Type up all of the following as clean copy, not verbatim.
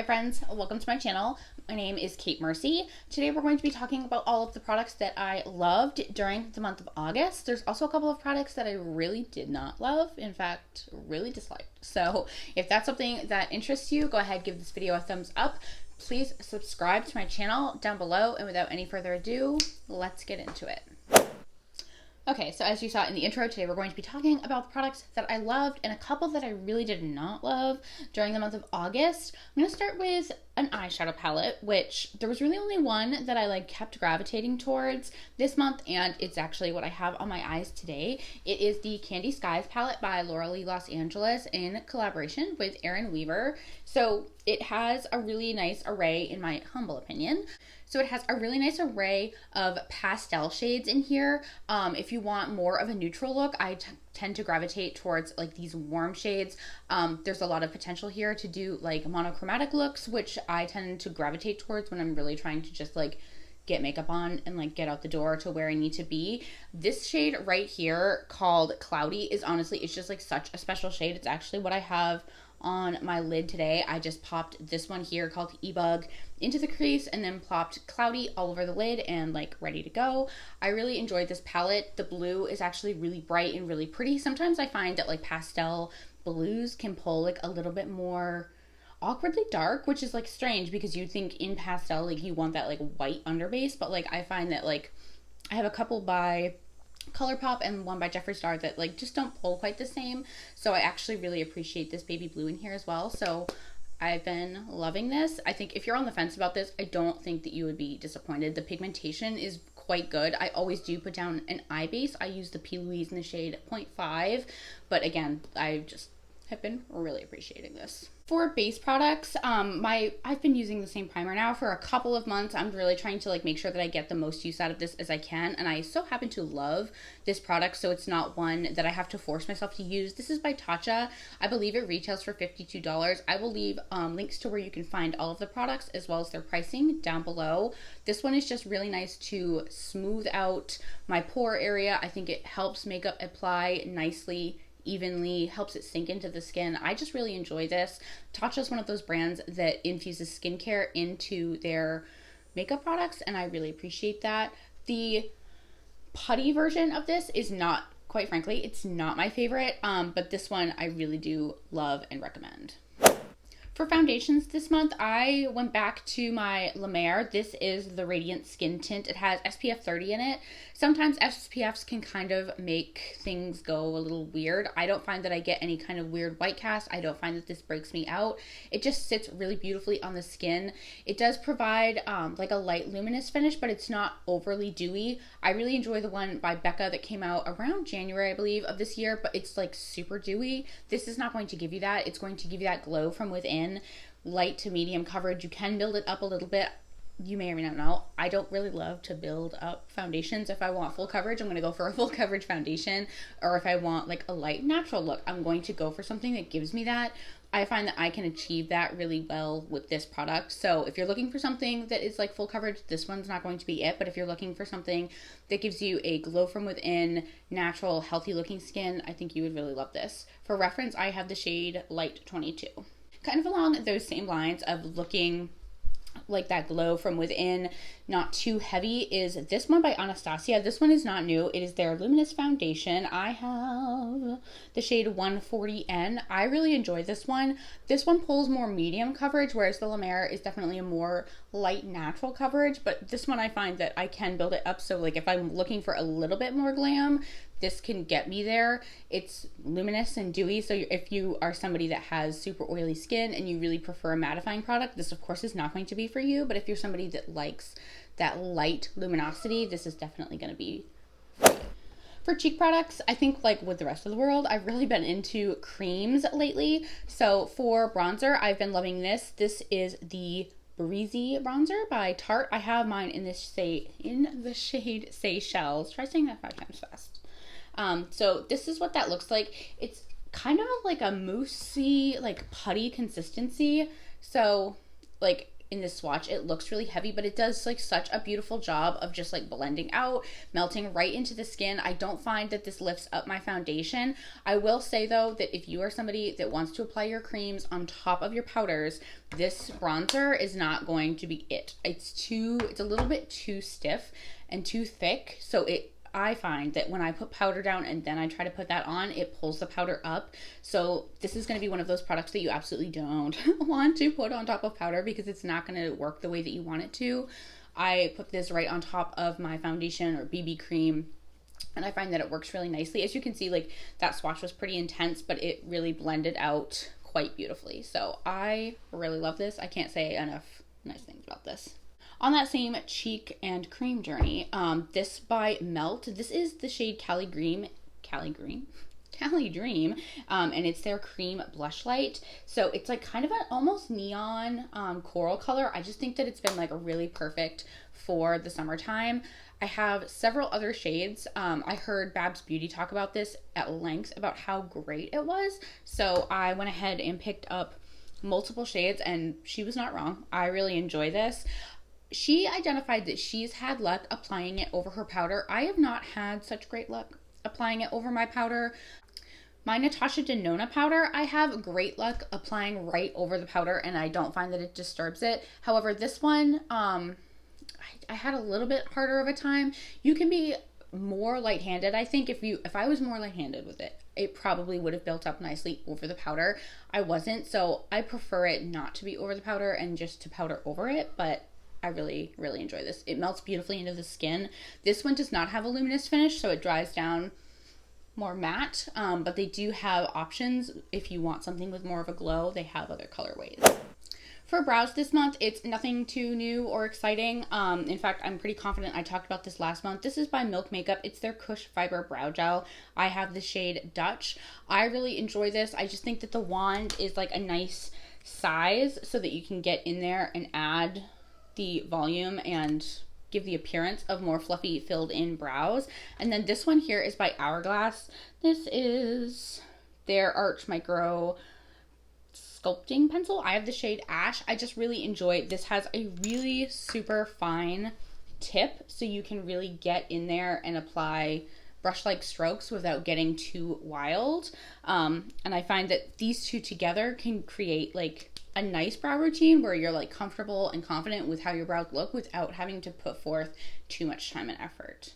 friends, welcome to my channel. My name is Kate Mercy. Today we're going to be talking about all of the products that I loved during the month of August. There's also a couple of products that I really did not love, in fact, really disliked. So if that's something that interests you, go ahead, give this video a thumbs up. Please subscribe to my channel down below, and without any further ado, let's get into it. Okay, so as you saw in the intro, today we're going to be talking about the products that I loved and a couple that I really did not love during the month of August. I'm going to start with an eyeshadow palette, which there was really only one that I kept gravitating towards this month, and it's actually what I have on my eyes today. It is the Candy Skies palette by Laura Lee Los Angeles in collaboration with Erin Weaver. So it has a really nice array, in my humble opinion. So it has a really nice array of pastel shades in here. If you want more of a neutral look, I tend to gravitate towards these warm shades. There's a lot of potential here to do monochromatic looks, which I tend to gravitate towards when I'm really trying to just get makeup on and get out the door to where I need to be. This shade right here called Cloudy is honestly, it's just such a special shade. It's actually what I have on my lid today. I just popped this one here called E-Bug into the crease and then plopped Cloudy all over the lid and ready to go. I really enjoyed this palette. The blue is actually really bright and really pretty. Sometimes I find that pastel blues can pull a little bit more awkwardly dark, which is strange because you'd think in pastel you want that white underbase, but I find that I have a couple by ColourPop and one by Jeffree Star that just don't pull quite the same. So I actually really appreciate this baby blue in here as well. So I've been loving this. I think if you're on the fence about this, I don't think that you would be disappointed. The pigmentation is quite good. I always do put down an eye base. I use the P. Louise in the shade 0.5, but again, I just have been really appreciating this. For base products, I've been using the same primer now for a couple of months. I'm really trying to make sure that I get the most use out of this as I can, and I so happen to love this product, so it's not one that I have to force myself to use. This is by Tatcha. I believe it retails for $52. I will leave links to where you can find all of the products as well as their pricing down below. This one is just really nice to smooth out my pore area. I think it helps makeup apply nicely, evenly, helps it sink into the skin. I just really enjoy this. Tatcha is one of those brands that infuses skincare into their makeup products, and I really appreciate that. The putty version of this is not, quite frankly, it's not my favorite, but this one I really do love and recommend. For foundations this month, I went back to my La Mer. This is the Radiant Skin Tint. It has SPF 30 in it. Sometimes SPFs can kind of make things go a little weird. I don't find that I get any kind of weird white cast. I don't find that this breaks me out. It just sits really beautifully on the skin. It does provide a light luminous finish, but it's not overly dewy. I really enjoy the one by Becca that came out around January, I believe, of this year, but it's super dewy. This is not going to give you that. It's going to give you that glow from within. Light to medium coverage. You can build it up a little bit. You may or may not know, I don't really love to build up foundations. If I want full coverage, I'm going to go for a full coverage foundation, or if I want a light natural look, I'm going to go for something that gives me that. I find that I can achieve that really well with this product. So if you're looking for something that is full coverage, this one's not going to be it. But if you're looking for something that gives you a glow from within, natural, healthy looking skin, I think you would really love this. For reference, I have the shade Light 22. Kind of along those same lines of looking that glow from within, not too heavy, is this one by Anastasia. This one is not new. It is their luminous foundation. I have the shade 140N. I really enjoy this one. This one pulls more medium coverage, whereas the La Mer is definitely a more light natural coverage, but this one I find that I can build it up. So if I'm looking for a little bit more glam, this can get me there. It's luminous and dewy, so if you are somebody that has super oily skin and you really prefer a mattifying product, this of course is not going to be for you. But if you're somebody that likes that light luminosity, this is definitely going to be for you. For cheek products, I think with the rest of the world, I've really been into creams lately. So for bronzer, I've been loving this. This is the Breezy bronzer by Tarte. I have mine in the shade Seychelles. Try saying that 5 times fast. So this is what that looks like. It's kind of a moussey, putty consistency. So in this swatch. It looks really heavy, but it does like such a beautiful job of just like blending out, melting right into the skin. I don't find that this lifts up my foundation. I will say though that if you are somebody that wants to apply your creams on top of your powders, this bronzer is not going to be it. It's a little bit too stiff and too thick. So I find that when I put powder down and then I try to put that on, it pulls the powder up. So this is going to be one of those products that you absolutely don't want to put on top of powder because it's not going to work the way that you want it to. I put this right on top of my foundation or BB cream, and I find that it works really nicely. As you can see, like that swatch was pretty intense, but it really blended out quite beautifully. So I really love this. I can't say enough nice things about this. On that same cheek and cream journey, this by Melt. This is the shade Cali Dream, and it's their cream blush light. So it's like kind of an almost neon coral color. I just think that it's been like really perfect for the summertime. I have several other shades. I heard Babs Beauty talk about this at length about how great it was. So I went ahead and picked up multiple shades, and she was not wrong. I really enjoy this. She identified that she's had luck applying it over her powder. I have not had such great luck applying it over my powder. My Natasha Denona powder, I have great luck applying right over the powder, and I don't find that it disturbs it. However, this one, I had a little bit harder of a time. You can be more light-handed. I think if I was more light-handed with it, it probably would have built up nicely over the powder. I wasn't, so I prefer it not to be over the powder and just to powder over it, but I really, really enjoy this. It melts beautifully into the skin. This one does not have a luminous finish, so it dries down more matte, but they do have options. If you want something with more of a glow, they have other colorways. For brows this month, it's nothing too new or exciting. In fact, I'm pretty confident I talked about this last month. This is by Milk Makeup. It's their Cush Fiber Brow Gel. I have the shade Dutch. I really enjoy this. I just think that the wand is like a nice size so that you can get in there and add the volume and give the appearance of more fluffy filled in brows. And then this one here is by Hourglass. This is their Arch Micro Sculpting Pencil. I have the shade Ash. I just really enjoy it. This has a really super fine tip, so you can really get in there and apply brush-like strokes without getting too wild. And I find that these two together can create like a nice brow routine where you're like comfortable and confident with how your brows look without having to put forth too much time and effort.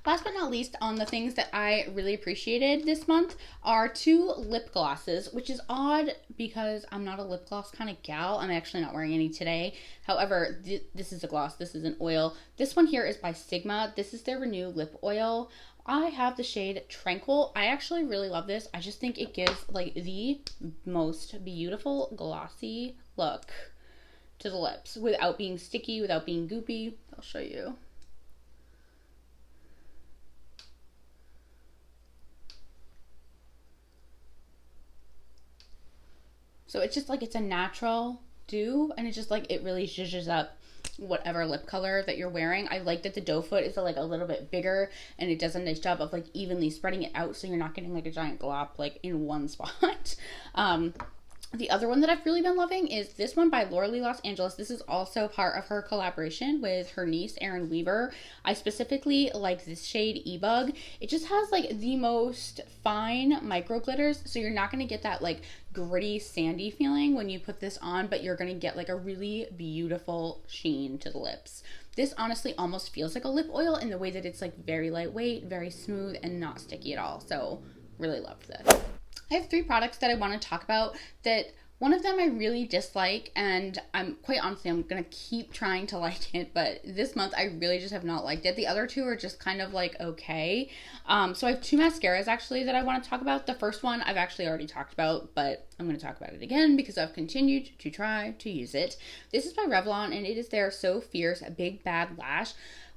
Last but not least, on the things that I really appreciated this month are 2 lip glosses, which is odd because I'm not a lip gloss kind of gal. I'm actually not wearing any today. However, this is a gloss. This is an oil. This one here is by Sigma. This is their Renew Lip Oil. I have the shade Tranquil. I actually really love this. I just think it gives like the most beautiful glossy look to the lips without being sticky, without being goopy. I'll show you. So it's just like it's a natural dew, and it's just like it really zhuzhes up whatever lip color that you're wearing. I like that the doe foot is like a little bit bigger, and it does a nice job of like evenly spreading it out so you're not getting like a giant glop like in one spot. The other one that I've really been loving is this one by Laura Lee Los Angeles. This is also part of her collaboration with her niece, Erin Weaver. I specifically like this shade E-Bug. It just has like the most fine micro glitters, so you're not going to get that like gritty, sandy feeling when you put this on, but you're going to get like a really beautiful sheen to the lips. This honestly almost feels like a lip oil in the way that it's like very lightweight, very smooth, and not sticky at all. So really loved this. I have 3 products that I want to talk about that one of them I really dislike, and I'm quite honestly, I'm going to keep trying to like it, but this month I really just have not liked it. The other 2 are just kind of like okay. So I have 2 mascaras actually that I want to talk about. The first one I've actually already talked about, but I'm going to talk about it again because I've continued to try to use it. This is by Revlon, and it is their So Fierce Big Bad Lash.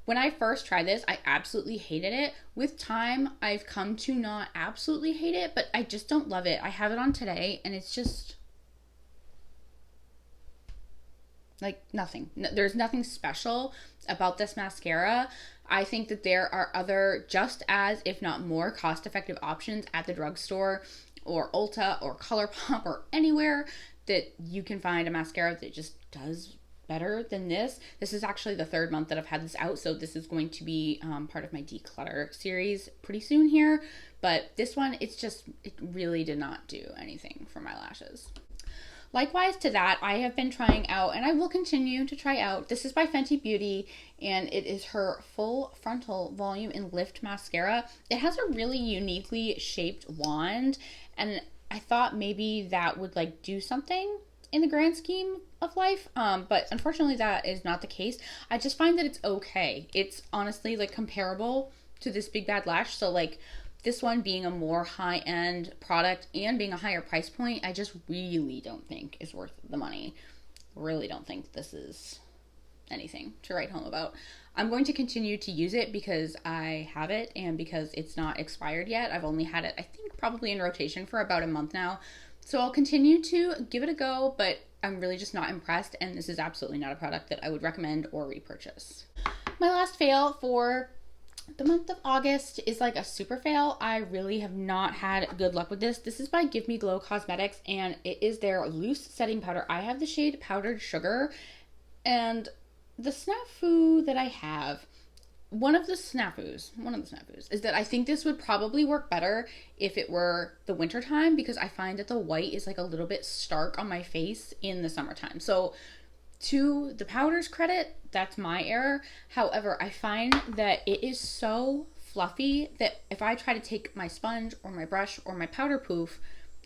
When I first tried this, I absolutely hated it. With time, I've come to not absolutely hate it, but I just don't love it. I have it on today, and it's just like nothing. There's nothing special about this mascara. I think that there are other just as, if not more, cost-effective options at the drugstore or Ulta or ColourPop or anywhere that you can find a mascara that just does better than this. This is actually the third month that I've had this out, so this is going to be part of my declutter series pretty soon here. But this one, it really did not do anything for my lashes. Likewise to that, I have been trying out, and I will continue to try out, this is by Fenty Beauty, and it is her Full Frontal Volume and Lift Mascara. It has a really uniquely shaped wand, and I thought maybe that would like do something in the grand scheme of life, but unfortunately that is not the case. I just find that it's okay. It's honestly like comparable to this Big Bad Lash, so like this one being a more high-end product and being a higher price point, I just really don't think is worth the money. Really don't think this is anything to write home about. I'm going to continue to use it because I have it and because it's not expired yet. I've only had it, I think, probably in rotation for about a month now. So I'll continue to give it a go, but I'm really just not impressed, and this is absolutely not a product that I would recommend or repurchase. My last fail for the month of August is like a super fail. I really have not had good luck with this. This is by Give Me Glow Cosmetics, and it is their loose setting powder. I have the shade Powdered Sugar, and the snafu that I have, one of the snafus is that I think this would probably work better if it were the winter time, because I find that the white is like a little bit stark on my face in the summertime. So to the powder's credit, that's my error. However, I find that it is so fluffy that if I try to take my sponge or my brush or my powder poof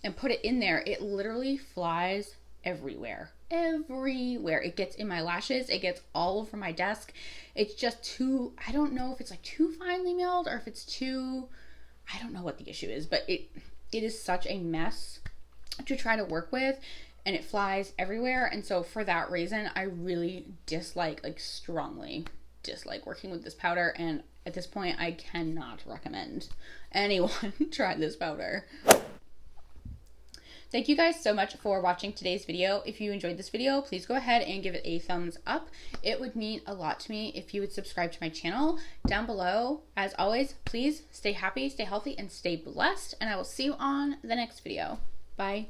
and put it in there, it literally flies everywhere. Everywhere. It gets in my lashes. It gets all over my desk. It's just too, I don't know if it's like too finely milled or if it's too, I don't know what the issue is, but it is such a mess to try to work with. And it flies everywhere, and so for that reason, I really strongly dislike working with this powder, and at this point, I cannot recommend anyone try this powder. Thank you guys so much for watching today's video. If you enjoyed this video, please go ahead and give it a thumbs up. It would mean a lot to me if you would subscribe to my channel down below. As always, please stay happy, stay healthy, and stay blessed, and I will see you on the next video. Bye.